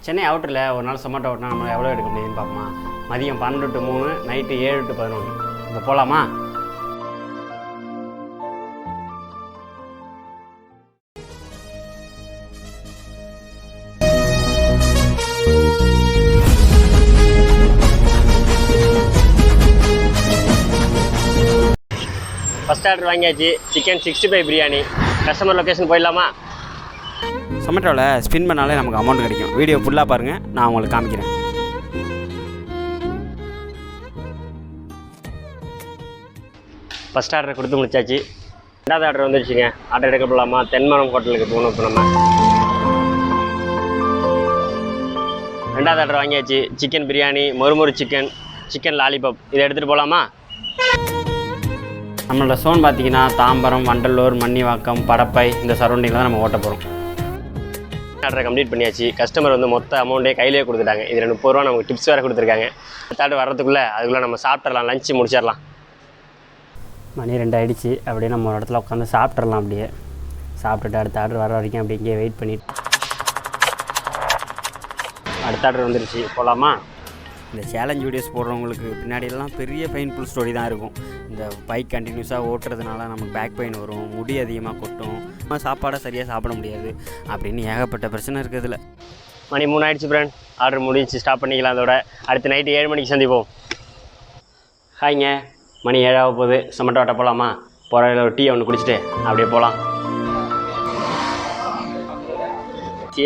சென்னை அவுட்டரில் ஒரு நாள் சொமாட்டோ ஓட்டினா நம்ம எவ்வளோ எடுக்க முடியுதுன்னு பார்ப்போமா. மதியம் 12 to 3, நைட்டு 7 to 11. இப்போ போகலாமா? ஃபஸ்ட் ஆர்டர் வாங்கியாச்சு. சிக்கன் 65 பிரியாணி. கஸ்டமர் லொக்கேஷன் போயிடலாமா? சொமேட்டோவில் ஸ்பின் பண்ணாலே நமக்கு அமௌண்ட் கிடைக்கும். வீடியோ ஃபுல்லாக பாருங்கள், நான் உங்களுக்கு காமிக்கிறேன். ஃபஸ்ட் ஆர்டர் கொடுத்து முடிச்சாச்சு. ரெண்டாவது ஆர்டர் வந்துருச்சுங்க. ஆர்டர் எடுக்க போகலாமா? தென்மரம் ஹோட்டலுக்கு போகணும். இப்போ நம்ம ரெண்டாவது ஆர்டர் வாங்கியாச்சு. சிக்கன் பிரியாணி, மொறுமொறு சிக்கன், சிக்கன் லாலிபாப். இதை எடுத்துகிட்டு போகலாமா? நம்மளோட சோன் பார்த்தீங்கன்னா தாம்பரம், வண்டலூர், மன்னிவாக்கம், படப்பை இந்த சரௌண்டிங்கில் தான் நம்ம ஓட்ட போகிறோம். ஆர்டரை கம்ப்ளீட் பண்ணியாச்சு. கஸ்டமர் வந்து மொத்த அமௌண்ட்டே கையிலே கொடுத்துட்டாங்க. இதில் 30 ரூபா நமக்கு டிப்ஸ் வேறு கொடுத்துருக்காங்க. அடுத்த ஆர்டர் வர்றதுக்குள்ளே அதுக்குள்ளே நம்ம சாப்பிட்றலாம், லஞ்சு முடிச்சிடலாம். மணி 2 ஆகிடுச்சு. அப்படியே நம்ம ஒரு இடத்துல உட்காந்து சாப்பிட்றலாம். அப்படியே சாப்பிட்டுட்டு அடுத்த ஆர்டர் வர வரைக்கும் அப்படி இங்கே வெயிட் பண்ணிட்டு. அடுத்த ஆர்டர் வந்துருச்சு, போகலாமா? இந்த சேலஞ்ச் வீடியோஸ் போடுறவங்களுக்கு பின்னாடியெல்லாம் பெரிய பெயின்ஃபுல் ஸ்டோரி தான் இருக்கும். இந்த பைக் கண்டினியூஸாக ஓட்டுறதுனால நமக்கு பேக் பெயின் வரும், முடி அதிகமாக கொட்டும், சாப்பாடை சரியாக சாப்பிட முடியாது அப்படின்னு ஏகப்பட்ட பிரச்சனை இருக்குதுல. மணி 3 ஆகிடுச்சு ஃப்ரெண்ட். ஆர்டர் முடிச்சு ஸ்டாப் பண்ணிக்கலாம். அதோட அடுத்த நைட்டு 7 மணிக்கு சந்திப்போம். ஹாய்ங்க, மணி 7 ஆக போகுது. சொமேட்டோ ஆட்ட போகலாமா? போகிற ஒரு டீ ஒன்று குடிச்சிட்டு அப்படியே போகலாம்.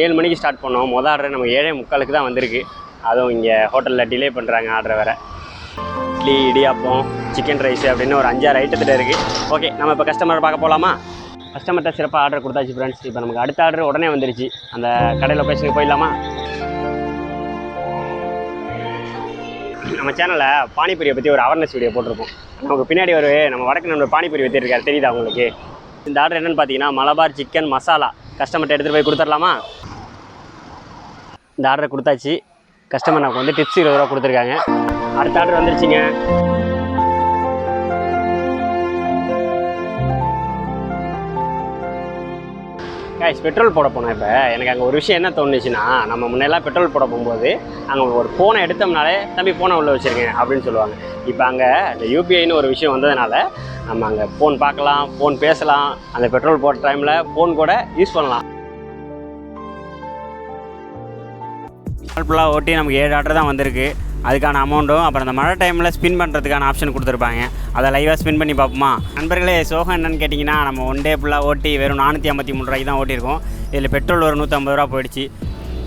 7 மணிக்கு ஸ்டார்ட் பண்ணோம். மொதல் ஆர்டர் நமக்கு 7:45 தான் வந்திருக்கு. அதுவும் இங்கே ஹோட்டலில் டிலே பண்ணுறாங்க ஆர்டரை வேறு. இட்லி, இடியாப்பம், சிக்கன் ரைஸு அப்படின்னு ஒரு 5-6 ஐட்டத்தில் இருக்குது. ஓகே, நம்ம இப்போ கஸ்டமரை பார்க்க போகலாமா? கஸ்டமர்கிட்ட சிறப்பாக ஆர்டர் கொடுத்தாச்சு ஃப்ரெண்ட்ஸ். இப்போ நமக்கு அடுத்த ஆர்டர் உடனே வந்துருச்சு. அந்த கடை லொக்கேஷனுக்கு போயிடலாமா? நம்ம சேனலில் பானிபூரியை பற்றி ஒரு அவேர்னஸ் வீடியோ போட்டிருப்போம். நமக்கு பின்னாடி நம்ம வடக்கு நண்பர் பானிபூரி வச்சுருக்காரு, தெரியுதா உங்களுக்கு? இந்த ஆர்டர் என்னென்னு பார்த்தீங்கன்னா மலபார் சிக்கன் மசாலா. கஸ்டமர்கிட்ட எடுத்துகிட்டு போய் கொடுத்துடலாமா? இந்த ஆர்டரை கொடுத்தாச்சு. கஸ்டமர் நமக்கு வந்து டிப்ஸ் 20 ரூபா கொடுத்துருக்காங்க. அடுத்த ஆர்டர் வந்துருச்சுங்க. கைஸ், பெட்ரோல் போட போனோம். இப்போ எனக்கு அங்கே ஒரு விஷயம் என்ன தோணுச்சுன்னா, நம்ம முன்னெல்லாம் பெட்ரோல் போட போகும்போது அங்கே ஒரு ஃபோனை எடுத்தோம்னாலே தம்பி ஃபோனை உள்ளே வச்சுருக்கேன் அப்படின்னு சொல்லுவாங்க. இப்போ அங்கே இந்த யூபிஐன்னு ஒரு விஷயம் வந்ததுனால நம்ம அங்கே ஃபோன் பார்க்கலாம், ஃபோன் பேசலாம், அந்த பெட்ரோல் போட்ட டைமில் ஃபோன் கூட யூஸ் பண்ணலாம். ஃபுல்லாக ஓட்டி நமக்கு 7 ஆர்டர் தான் வந்திருக்கு. அதுக்கான அமௌண்ட்டும் அப்புறம் அந்த மழை டைமில் ஸ்பின் பண்ணுறதுக்கான ஆப்ஷன் கொடுத்துருப்பாங்க. அதை லைவாக ஸ்பின் பண்ணி பார்ப்போமா? நண்பர்களே, சோகம் என்னென்னு கேட்டிங்கன்னா, நம்ம 1 டே ஃபுல்லாக ஓட்டி வெறும் 453 ரூபாய்க்கு தான் ஓட்டியிருக்கோம். இதில் பெட்ரோல் ஒரு 150 ரூபா போயிடுச்சு.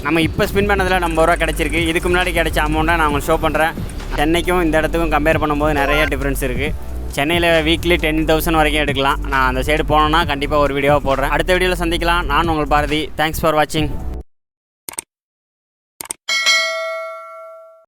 நம்ம இப்போ ஸ்பின் பண்ணதில் 50 ரூபா கிடச்சிருக்கு. இதுக்கு முன்னாடி கிடைச்ச அமௌண்ட்டை நான் உங்களுக்கு ஷோ பண்ணுறேன். சென்னைக்கும் இந்த இடத்துக்கும் கம்பேர் பண்ணும்போது நிறைய டிஃப்ரென்ஸ் இருக்குது. சென்னையில் வீக்லி 10,000 வரைக்கும் எடுக்கலாம். நான் அந்த சைடு போனோன்னா கண்டிப்பாக ஒரு வீடியோவாக போடுறேன். அடுத்த வீடியோவில் சந்திக்கலாம். நான் உங்கள் பாரதி. தேங்க்ஸ் ஃபார் வாட்சிங்.